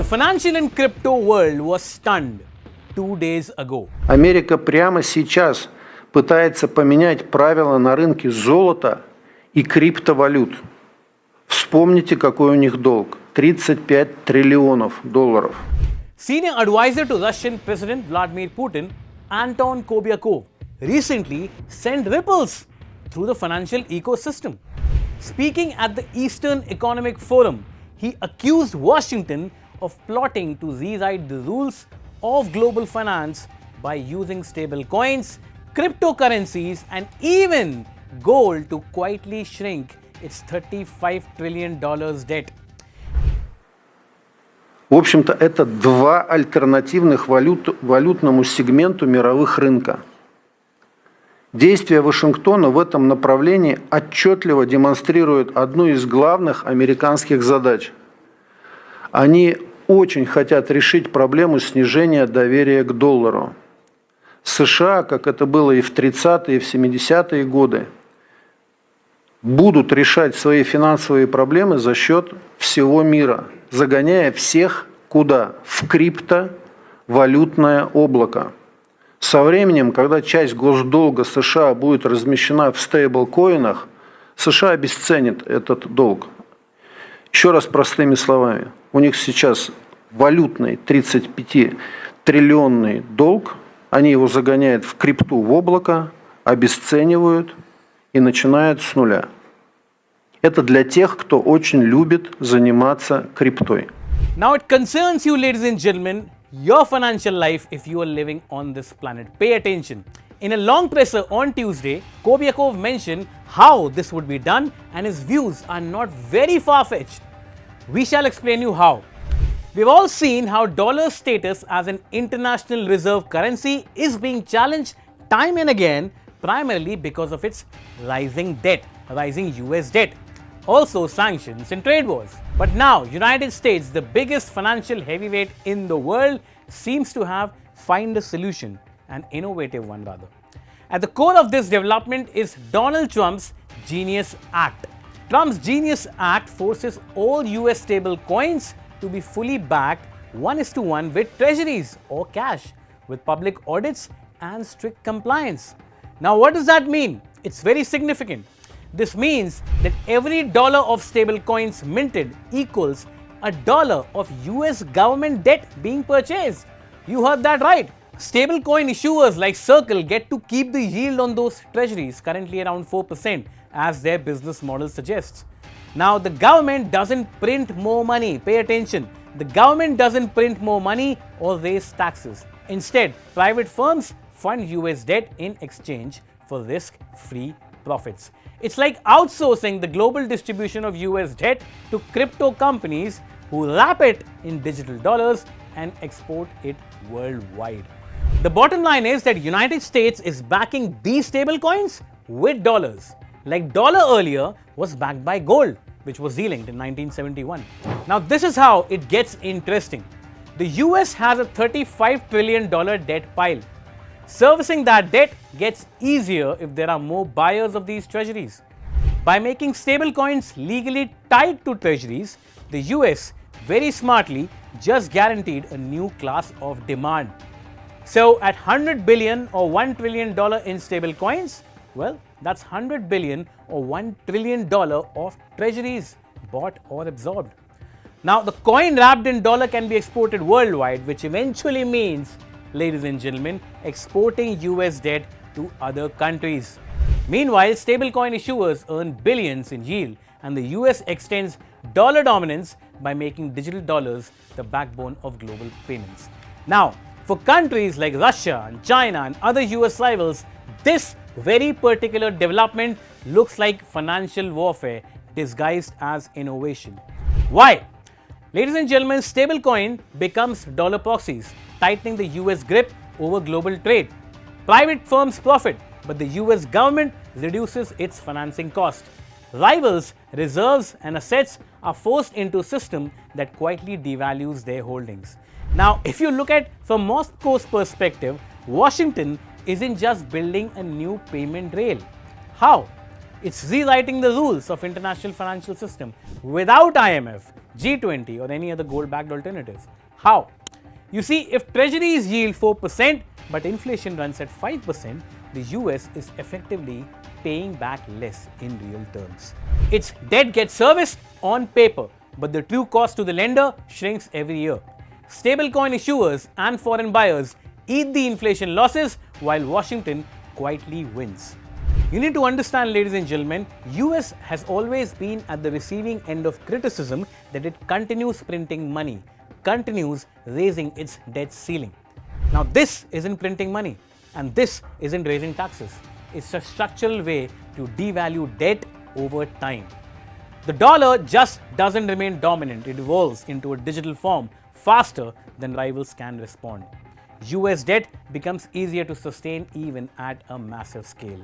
The financial and crypto world was stunned 2 days ago. Америка прямо сейчас пытается поменять правила на рынке золота и криптовалют. Вспомните, какой у них долг – 35 триллионов долларов. Senior advisor to Russian President Vladimir Putin, Anton Kobyakov, recently sent ripples through the financial ecosystem. Speaking at the Eastern Economic Forum, he accused Washington of plotting to rewrite the rules of global finance by using stable coins, cryptocurrencies, and even gold to quietly shrink its $35 trillion debt. В общем-то, это два альтернативных валютному сегменту мировых рынка. Действия Вашингтона в этом направлении отчетливо демонстрируют одну из главных американских задач. Они очень хотят решить проблему снижения доверия к доллару. США, как это было и в 30-е, и в 70-е годы, будут решать свои финансовые проблемы за счет всего мира, загоняя всех куда? В криптовалютное облако. Со временем, когда часть госдолга США будет размещена в стейблкоинах, США обесценит этот долг. Еще раз простыми словами. У них сейчас валютный 35-триллионный долг, они его загоняют в крипту, в облако, обесценивают и начинают с нуля. Это для тех, кто очень любит заниматься криптой. Now it concerns you, ladies and gentlemen, your financial life if you are living on this planet. Pay attention. In a long presser on Tuesday, Kobyakov mentioned how this would be done and his views are not very far-fetched. We shall explain you how. We've all seen how dollar status as an international reserve currency is being challenged time and again, primarily because of its rising debt, rising US debt. Also sanctions and trade wars. But now, United States, the biggest financial heavyweight in the world, seems to have found a solution, an innovative one rather. At the core of this development is Donald Trump's Genius Act. Trump's Genius Act forces all US stable coins to be fully backed 1:1 with treasuries or cash, with public audits and strict compliance. Now, what does that mean? It's very significant. This means that every dollar of stable coins minted equals a dollar of US government debt being purchased. You heard that right. Stablecoin issuers like Circle get to keep the yield on those treasuries, currently around 4%, as their business model suggests. Now, the government doesn't print more money. Pay attention. The government doesn't print more money or raise taxes. Instead, private firms fund US debt in exchange for risk-free profits. It's like outsourcing the global distribution of US debt to crypto companies who wrap it in digital dollars and export it worldwide. The bottom line is that United States is backing these stablecoins with dollars. Like dollar earlier was backed by gold, which was delinked in 1971. Now this is how it gets interesting. The US has a $35 trillion debt pile. Servicing that debt gets easier if there are more buyers of these treasuries. By making stablecoins legally tied to treasuries, the US very smartly just guaranteed a new class of demand. So at 100 billion or $1 trillion in stablecoins, well, that's 100 billion or $1 trillion of treasuries bought or absorbed. Now, the coin wrapped in dollar can be exported worldwide, which eventually means, ladies and gentlemen, exporting US debt to other countries. Meanwhile, stablecoin issuers earn billions in yield, and the US extends dollar dominance by making digital dollars the backbone of global payments. Now, for countries like Russia and China and other US rivals, this very particular development looks like financial warfare disguised as innovation. Why? Ladies and gentlemen, stablecoin becomes dollar proxies, tightening the US grip over global trade. Private firms profit, but the US government reduces its financing cost. Rivals, reserves and assets are forced into a system that quietly devalues their holdings. Now, if you look at from Moscow's perspective, Washington isn't just building a new payment rail. How? It's rewriting the rules of international financial system without IMF, G20 or any other gold-backed alternatives. How? You see, if treasuries yield 4% but inflation runs at 5%, the US is effectively paying back less in real terms. Its debt gets serviced on paper, but the true cost to the lender shrinks every year. Stablecoin issuers and foreign buyers eat the inflation losses while Washington quietly wins. You need to understand, ladies and gentlemen, US has always been at the receiving end of criticism that it continues printing money, continues raising its debt ceiling. Now this isn't printing money and this isn't raising taxes. It's a structural way to devalue debt over time. The dollar just doesn't remain dominant, it evolves into a digital form faster than rivals can respond. US debt becomes easier to sustain even at a massive scale.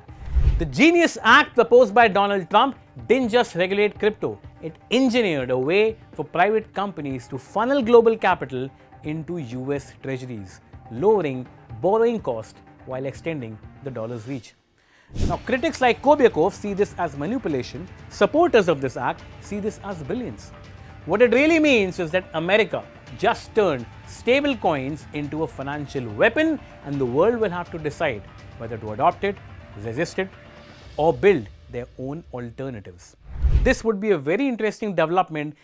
The Genius Act proposed by Donald Trump didn't just regulate crypto, it engineered a way for private companies to funnel global capital into US treasuries, lowering borrowing costs while extending the dollar's reach. Now, critics like Kobiakov see this as manipulation, supporters of this act see this as brilliance. What it really means is that America just turned stable coins into a financial weapon, and the world will have to decide whether to adopt it, resist it, or build their own alternatives. This would be a very interesting development,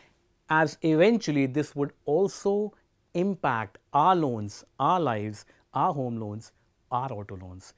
as eventually this would also impact our loans, our lives, our home loans, our auto loans.